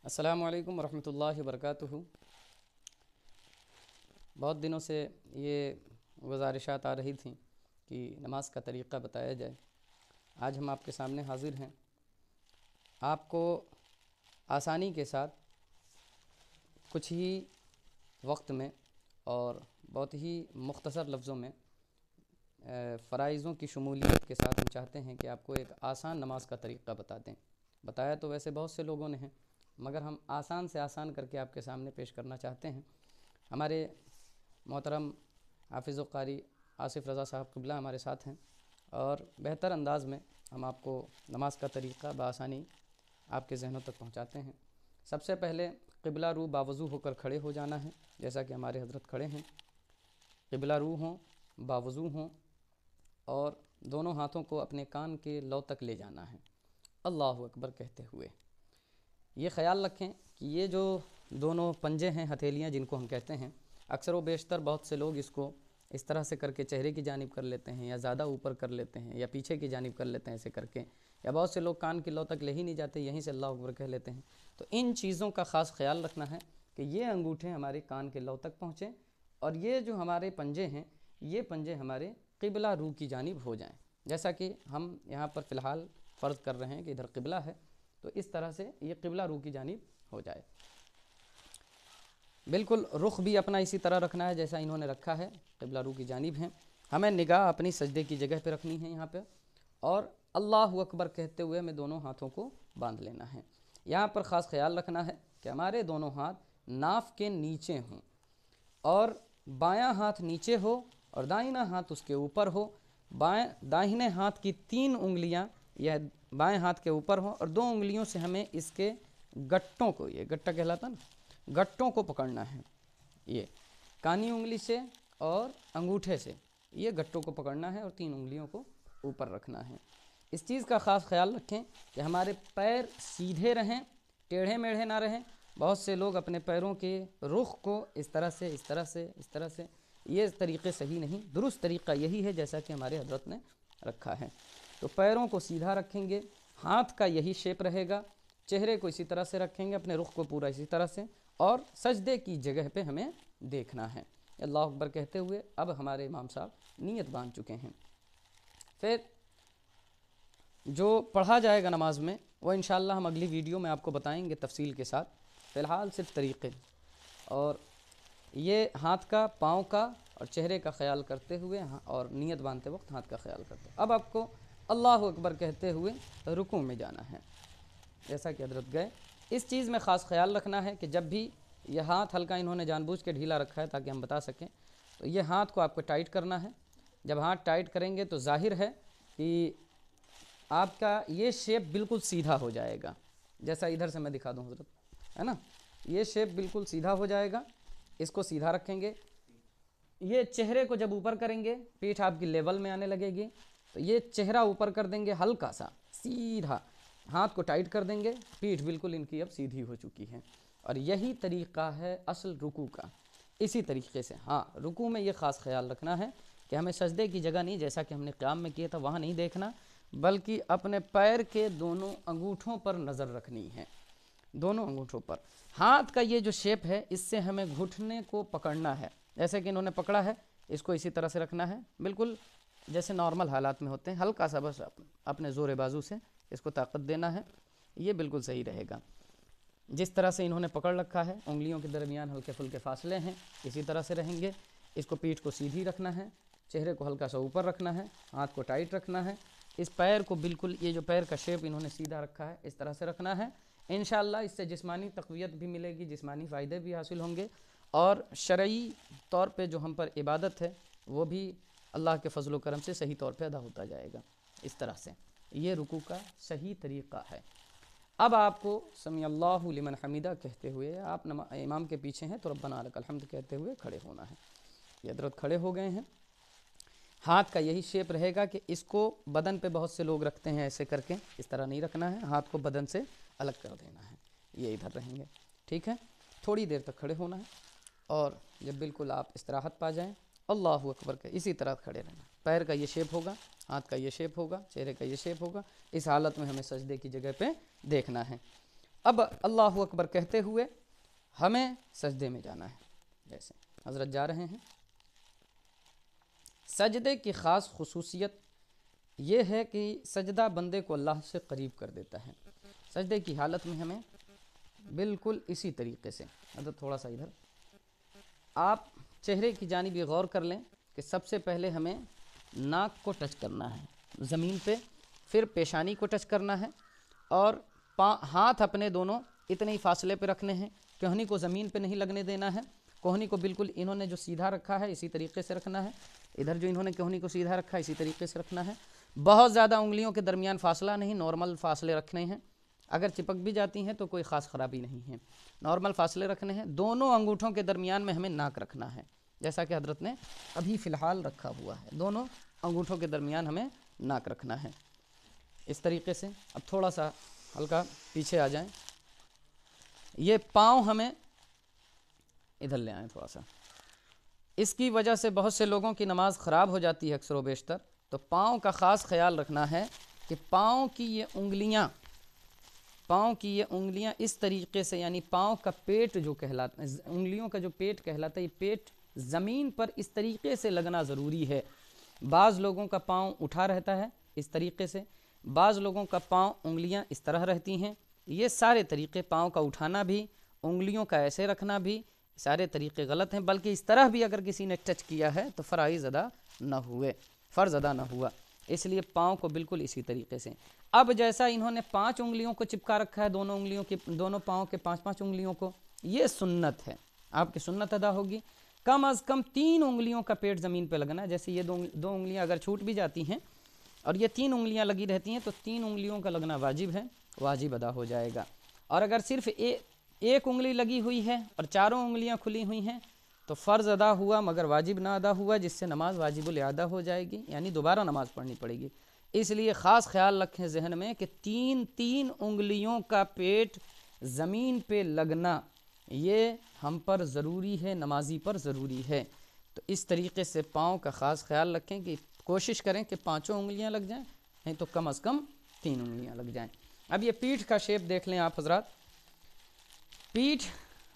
السلام علیکم ورحمۃ اللہ وبرکاتہ۔ بہت دنوں سے یہ گزارشات آ رہی تھیں کہ نماز کا طریقہ بتایا جائے۔ آج ہم آپ کے سامنے حاضر ہیں، آپ کو آسانی کے ساتھ کچھ ہی وقت میں اور بہت ہی مختصر لفظوں میں فرائضوں کی شمولیت کے ساتھ ہم چاہتے ہیں کہ آپ کو ایک آسان نماز کا طریقہ بتا دیں۔ بتایا تو ویسے بہت سے لوگوں نے ہیں، مگر ہم آسان سے آسان کر کے آپ کے سامنے پیش کرنا چاہتے ہیں۔ ہمارے محترم حافظ و قاری آصف رضا صاحب قبلہ ہمارے ساتھ ہیں، اور بہتر انداز میں ہم آپ کو نماز کا طریقہ بآسانی آپ کے ذہنوں تک پہنچاتے ہیں۔ سب سے پہلے قبلہ رو باوضو ہو کر کھڑے ہو جانا ہے، جیسا کہ ہمارے حضرت کھڑے ہیں۔ قبلہ رو ہوں، باوضو ہوں، اور دونوں ہاتھوں کو اپنے کان کے لو تک لے جانا ہے، اللہ اکبر کہتے ہوئے۔ یہ خیال رکھیں کہ یہ جو دونوں پنجے ہیں، ہتھیلیاں جن کو ہم کہتے ہیں، اکثر و بیشتر بہت سے لوگ اس کو اس طرح سے کر کے چہرے کی جانب کر لیتے ہیں، یا زیادہ اوپر کر لیتے ہیں، یا پیچھے کی جانب کر لیتے ہیں ایسے کر کے، یا بہت سے لوگ کان کی لو تک لے ہی نہیں جاتے، یہیں سے اللہ اکبر کہہ لیتے ہیں۔ تو ان چیزوں کا خاص خیال رکھنا ہے کہ یہ انگوٹھے ہمارے کان کے لو تک پہنچیں، اور یہ جو ہمارے پنجے ہیں، یہ پنجے ہمارے قبلہ رو کی جانب ہو جائیں۔ جیسا کہ ہم یہاں پر فی الحال فرض کر رہے ہیں کہ ادھر قبلہ ہے، تو اس طرح سے یہ قبلہ رو کی جانب ہو جائے۔ بالکل رخ بھی اپنا اسی طرح رکھنا ہے جیسا انہوں نے رکھا ہے، قبلہ رو کی جانب ہیں۔ ہمیں نگاہ اپنی سجدے کی جگہ پہ رکھنی ہے یہاں پہ، اور اللہ اکبر کہتے ہوئے ہمیں دونوں ہاتھوں کو باندھ لینا ہے۔ یہاں پر خاص خیال رکھنا ہے کہ ہمارے دونوں ہاتھ ناف کے نیچے ہوں، اور بایاں ہاتھ نیچے ہو اور دائنا ہاتھ اس کے اوپر ہو۔ داہنے ہاتھ کی 3 انگلیاں یہ بائیں ہاتھ کے اوپر ہوں، اور 2 انگلیوں سے ہمیں اس کے گٹوں کو، یہ گٹا کہلاتا نا، گٹوں کو پکڑنا ہے۔ یہ کانی انگلی سے اور انگوٹھے سے یہ گٹوں کو پکڑنا ہے، اور 3 انگلیوں کو اوپر رکھنا ہے۔ اس چیز کا خاص خیال رکھیں کہ ہمارے پیر سیدھے رہیں، ٹیڑھے میڑھے نہ رہیں۔ بہت سے لوگ اپنے پیروں کے رخ کو اس طرح سے اس طرح سے اس طرح سے، یہ طریقے صحیح نہیں۔ درست طریقہ یہی ہے جیسا کہ ہمارے حضرت نے رکھا ہے۔ تو پیروں کو سیدھا رکھیں گے، ہاتھ کا یہی شیپ رہے گا، چہرے کو اسی طرح سے رکھیں گے، اپنے رخ کو پورا اسی طرح سے، اور سجدے کی جگہ پہ ہمیں دیکھنا ہے۔ اللہ اکبر کہتے ہوئے اب ہمارے امام صاحب نیت باندھ چکے ہیں۔ پھر جو پڑھا جائے گا نماز میں وہ انشاءاللہ ہم اگلی ویڈیو میں آپ کو بتائیں گے تفصیل کے ساتھ۔ فی الحال صرف طریقے اور یہ ہاتھ کا، پاؤں کا اور چہرے کا خیال کرتے ہوئے، اور نیت باندھتے وقت ہاتھ کا خیال کرتے ہوئے، اب آپ کو اللہ اکبر کہتے ہوئے رکوع میں جانا ہے جیسا کہ حضرت گئے۔ اس چیز میں خاص خیال رکھنا ہے کہ جب بھی یہ ہاتھ ہلکا انہوں نے جان بوجھ کے ڈھیلا رکھا ہے تاکہ ہم بتا سکیں، تو یہ ہاتھ کو آپ کو ٹائٹ کرنا ہے۔ جب ہاتھ ٹائٹ کریں گے تو ظاہر ہے کہ آپ کا یہ شیپ بالکل سیدھا ہو جائے گا، جیسا ادھر سے میں دکھا دوں حضرت، ہے نا، یہ شیپ بالکل سیدھا ہو جائے گا۔ اس کو سیدھا رکھیں گے، یہ چہرے کو جب اوپر کریں گے پیٹھ آپ کی لیول میں آنے لگے گی، تو یہ چہرہ اوپر کر دیں گے ہلکا سا سیدھا، ہاتھ کو ٹائٹ کر دیں گے، پیٹھ بالکل ان کی اب سیدھی ہو چکی ہے، اور یہی طریقہ ہے اصل رکوع کا۔ اسی طریقے سے ہاں، رکوع میں یہ خاص خیال رکھنا ہے کہ ہمیں سجدے کی جگہ نہیں، جیسا کہ ہم نے قیام میں کیا تھا وہاں نہیں دیکھنا، بلکہ اپنے پیر کے دونوں انگوٹھوں پر نظر رکھنی ہے، دونوں انگوٹھوں پر۔ ہاتھ کا یہ جو شیپ ہے اس سے ہمیں گھٹنے کو پکڑنا ہے، جیسے کہ انہوں نے پکڑا ہے، اس کو اسی طرح سے رکھنا ہے، بالکل جیسے نارمل حالات میں ہوتے ہیں، ہلکا سا بس اپنے زور بازو سے اس کو طاقت دینا ہے، یہ بالکل صحیح رہے گا۔ جس طرح سے انہوں نے پکڑ رکھا ہے، انگلیوں کے درمیان ہلکے پھلکے فاصلے ہیں، اسی طرح سے رہیں گے۔ اس کو پیٹھ کو سیدھی رکھنا ہے، چہرے کو ہلکا سا اوپر رکھنا ہے، ہاتھ کو ٹائٹ رکھنا ہے، اس پیر کو بالکل، یہ جو پیر کا شیپ انہوں نے سیدھا رکھا ہے اس طرح سے رکھنا ہے۔ انشاءاللہ اس سے جسمانی تقویت بھی ملے گی، جسمانی فائدے بھی حاصل ہوں گے، اور شرعی طور پہ جو ہم پر عبادت ہے وہ بھی اللہ کے فضل و کرم سے صحیح طور پہ ادا ہوتا جائے گا۔ اس طرح سے یہ رکوع کا صحیح طریقہ ہے۔ اب آپ کو سمیع اللہ لمن حمیدہ کہتے ہوئے، آپ امام کے پیچھے ہیں تو ربنا لک الحمد کہتے ہوئے کھڑے ہونا ہے۔ یہ حضرت کھڑے ہو گئے ہیں، ہاتھ کا یہی شیپ رہے گا کہ اس کو بدن پہ بہت سے لوگ رکھتے ہیں ایسے کر کے، اس طرح نہیں رکھنا ہے، ہاتھ کو بدن سے الگ کر دینا ہے، یہ ادھر رہیں گے، ٹھیک ہے۔ تھوڑی دیر تک کھڑے ہونا ہے، اور جب بالکل آپ استراحت پا جائیں، اللہ اکبر کے اسی طرح کھڑے رہنا، پیر کا یہ شیپ ہوگا، ہاتھ کا یہ شیپ ہوگا، چہرے کا یہ شیپ ہوگا، اس حالت میں ہمیں سجدے کی جگہ پہ دیکھنا ہے۔ اب اللہ اکبر کہتے ہوئے ہمیں سجدے میں جانا ہے. جیسے حضرت جا رہے ہیں. سجدے کی خاص خصوصیت یہ ہے کہ سجدہ بندے کو اللہ سے قریب کر دیتا ہے. سجدے کی حالت میں ہمیں بالکل اسی طریقے سے، حضرت تھوڑا سا ادھر، آپ چہرے کی جانب یہ غور کر لیں کہ سب سے پہلے ہمیں ناک کو ٹچ کرنا ہے زمین پہ، پھر پیشانی کو ٹچ کرنا ہے، اور ہاتھ اپنے دونوں اتنے ہی فاصلے پہ رکھنے ہیں. کوہنی کو زمین پہ نہیں لگنے دینا ہے. کوہنی کو بالکل انہوں نے جو سیدھا رکھا ہے اسی طریقے سے رکھنا ہے. ادھر جو انہوں نے کوہنی کو سیدھا رکھا ہے اسی طریقے سے رکھنا ہے. بہت زیادہ انگلیوں کے درمیان فاصلہ نہیں، نارمل فاصلے رکھنے ہیں. اگر چپک بھی جاتی ہیں تو کوئی خاص خرابی نہیں ہے، نارمل فاصلے رکھنے ہیں. دونوں انگوٹھوں کے درمیان میں ہمیں ناک رکھنا ہے، جیسا کہ حضرت نے ابھی فی الحال رکھا ہوا ہے. دونوں انگوٹھوں کے درمیان ہمیں ناک رکھنا ہے اس طریقے سے. اب تھوڑا سا ہلکا پیچھے آ جائیں. یہ پاؤں ہمیں ادھر لے آئیں تھوڑا سا. اس کی وجہ سے بہت سے لوگوں کی نماز خراب ہو جاتی ہے اکثر و بیشتر. تو پاؤں کا خاص خیال رکھنا ہے کہ پاؤں کی یہ انگلیاں اس طریقے سے، یعنی پاؤں کا پیٹ جو کہلاتا ہے، انگلیوں کا جو پیٹ کہلاتا ہے، یہ پیٹ زمین پر اس طریقے سے لگنا ضروری ہے. بعض لوگوں کا پاؤں اٹھا رہتا ہے اس طریقے سے، بعض لوگوں کا پاؤں انگلیاں اس طرح رہتی ہیں. یہ سارے طریقے، پاؤں کا اٹھانا بھی، انگلیوں کا ایسے رکھنا بھی، سارے طریقے غلط ہیں. بلکہ اس طرح بھی اگر کسی نے ٹچ کیا ہے تو فرائض ادا نہ ہوا. اس لیے پاؤں کو بالکل اسی طریقے سے. اب جیسا انہوں نے 5 انگلیوں کو چپکا رکھا ہے، دونوں پاؤں کے 5 انگلیوں کو، یہ سنت ہے، آپ کی سنت ادا ہوگی. کم از کم 3 انگلیوں کا پیٹ زمین پہ لگنا ہے. جیسے یہ دو انگلیاں اگر چھوٹ بھی جاتی ہیں اور یہ 3 انگلیاں لگی رہتی ہیں تو 3 انگلیوں کا لگنا واجب ہے، واجب ادا ہو جائے گا. اور اگر صرف ایک انگلی لگی ہوئی ہے اور چاروں انگلیاں کھلی ہوئی ہیں تو فرض ادا ہوا مگر واجب نہ ادا ہوا، جس سے نماز واجب الاعادہ ہو جائے گی، یعنی دوبارہ نماز پڑھنی پڑے گی. اس لیے خاص خیال رکھیں ذہن میں کہ 3 انگلیوں کا پیٹ زمین پہ لگنا یہ ہم پر ضروری ہے، نمازی پر ضروری ہے. تو اس طریقے سے پاؤں کا خاص خیال رکھیں کہ کوشش کریں کہ 5 انگلیاں لگ جائیں، نہیں تو کم از کم 3 انگلیاں لگ جائیں. اب یہ پیٹھ کا شیپ دیکھ لیں آپ حضرات. پیٹھ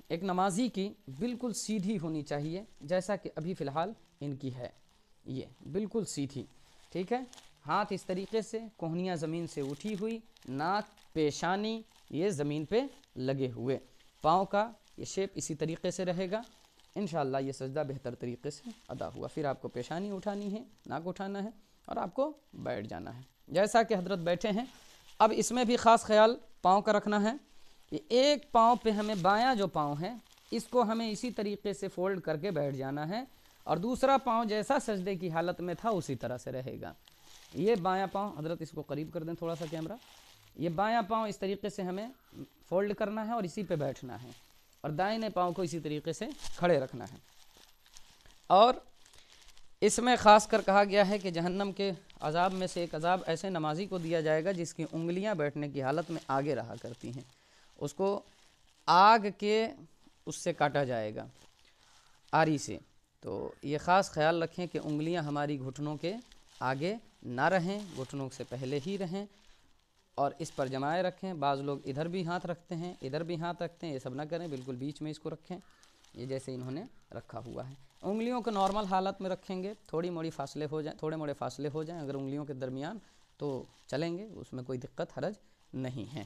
ایک نمازی کی بالکل سیدھی ہونی چاہیے، جیسا کہ ابھی فی الحال ان کی ہے، یہ بالکل سیدھی. ٹھیک ہے، ہاتھ اس طریقے سے، کوہنیاں زمین سے اٹھی ہوئی، ناک، پیشانی یہ زمین پہ لگے ہوئے. پاؤں کا یہ شیپ اسی طریقے سے رہے گا. انشاءاللہ یہ سجدہ بہتر طریقے سے ادا ہوا. پھر آپ کو پیشانی اٹھانی ہے، ناک اٹھانا ہے اور آپ کو بیٹھ جانا ہے جیسا کہ حضرت بیٹھے ہیں. اب اس میں بھی خاص خیال پاؤں کا رکھنا ہے. یہ ایک پاؤں پہ ہمیں، بایاں جو پاؤں ہے اس کو ہمیں اسی طریقے سے فولڈ کر کے بیٹھ جانا ہے، اور دوسرا پاؤں جیسا سجدے کی حالت میں تھا اسی طرح سے رہے گا. یہ بایاں پاؤں، حضرت اس کو قریب کر دیں تھوڑا سا کیمرہ. یہ بایاں پاؤں اس طریقے سے ہمیں فولڈ کرنا ہے اور اسی پہ بیٹھنا ہے، اور دائیں پاؤں کو اسی طریقے سے کھڑے رکھنا ہے. اور اس میں خاص کر کہا گیا ہے کہ جہنم کے عذاب میں سے ایک عذاب ایسے نمازی کو دیا جائے گا جس کی انگلیاں بیٹھنے کی حالت میں آگے رہا کرتی ہیں. اس کو آگ کے اس سے کاٹا جائے گا، آری سے. تو یہ خاص خیال رکھیں کہ انگلیاں ہماری گھٹنوں کے آگے نہ رہیں، گھٹنوں سے پہلے ہی رہیں، اور اس پر جمائے رکھیں. بعض لوگ ادھر بھی ہاتھ رکھتے ہیں، ادھر بھی ہاتھ رکھتے ہیں، یہ سب نہ کریں، بالکل بیچ میں اس کو رکھیں، یہ جیسے انہوں نے رکھا ہوا ہے. انگلیوں کو نارمل حالت میں رکھیں گے، تھوڑے موڑے فاصلے ہو جائیں اگر انگلیوں کے درمیان تو چلیں گے، اس میں کوئی دقت حرج نہیں ہے.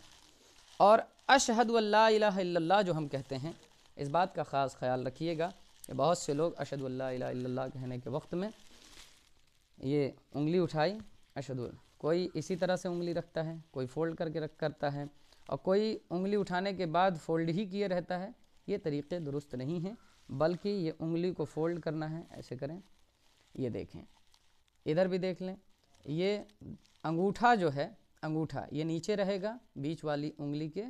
اور اشہد اللہ الہ الا اللہ جو ہم کہتے ہیں، اس بات کا خاص خیال رکھیے گا کہ بہت سے لوگ اشہد اللہ الہ الا اللہ کہنے کے وقت میں یہ انگلی اٹھائی، اشہد، کوئی اسی طرح سے انگلی رکھتا ہے، کوئی فولڈ کر کے کرتا ہے، اور کوئی انگلی اٹھانے کے بعد فولڈ ہی کیے رہتا ہے. یہ طریقے درست نہیں ہیں، بلکہ یہ انگلی کو فولڈ کرنا ہے. ایسے کریں، یہ دیکھیں، ادھر بھی دیکھ لیں. یہ انگوٹھا جو ہے، انگوٹھا یہ نیچے رہے گا بیچ والی انگلی کے،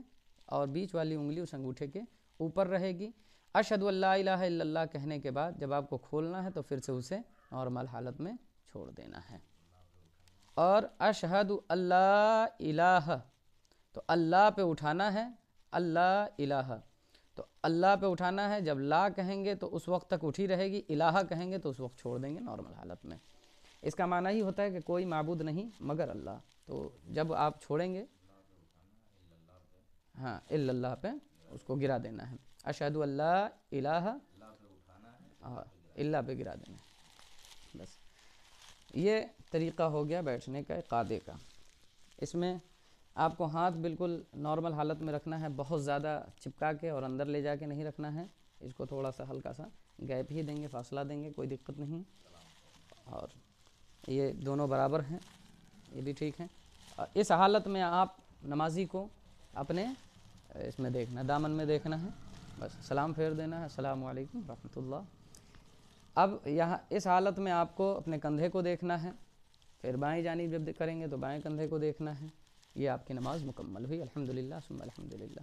اور بیچ والی انگلی اس انگوٹھے کے اوپر رہے گی. اشہد اللہ الہ الا اللہ کہنے کے بعد جب آپ کو کھولنا ہے تو پھر سے اسے نارمل حالت میں چھوڑ دینا ہے. اور اشہد اللہ الہ، تو اللہ پہ اٹھانا ہے، اللہ الہ، تو اللہ پہ اٹھانا ہے. جب لا کہیں گے تو اس وقت تک اٹھی رہے گی، الہ کہیں گے تو اس وقت چھوڑ دیں گے نارمل حالت میں. اس کا معنی ہی ہوتا ہے کہ کوئی معبود نہیں مگر اللہ. تو جب آپ چھوڑیں گے، ہاں الا اللہ پہ اس کو گرا دینا ہے، اشہد اللہ الہ الا پہ گرا دینا ہے بس۔ یہ طریقہ ہو گیا بیٹھنے کا قعدے کا۔ اس میں آپ کو ہاتھ بالکل نارمل حالت میں رکھنا ہے، بہت زیادہ چپکا کے اور اندر لے جا کے نہیں رکھنا ہے، اس کو تھوڑا سا ہلکا سا گیپ ہی دیں گے، فاصلہ دیں گے، کوئی دقت نہیں۔ اور یہ دونوں برابر ہیں، یہ بھی ٹھیک ہیں۔ اس حالت میں آپ نمازی کو اپنے اس میں دیکھنا، دامن میں دیکھنا ہے، بس سلام پھیر دینا ہے، السلام علیکم ورحمۃ اللہ۔ اب یہاں اس حالت میں آپ کو اپنے کندھے کو دیکھنا ہے، پھر بائیں جانب جب کریں گے تو بائیں کندھے کو دیکھنا ہے۔ یہ آپ کی نماز مکمل ہوئی، الحمدللہ ثم الحمدللہ۔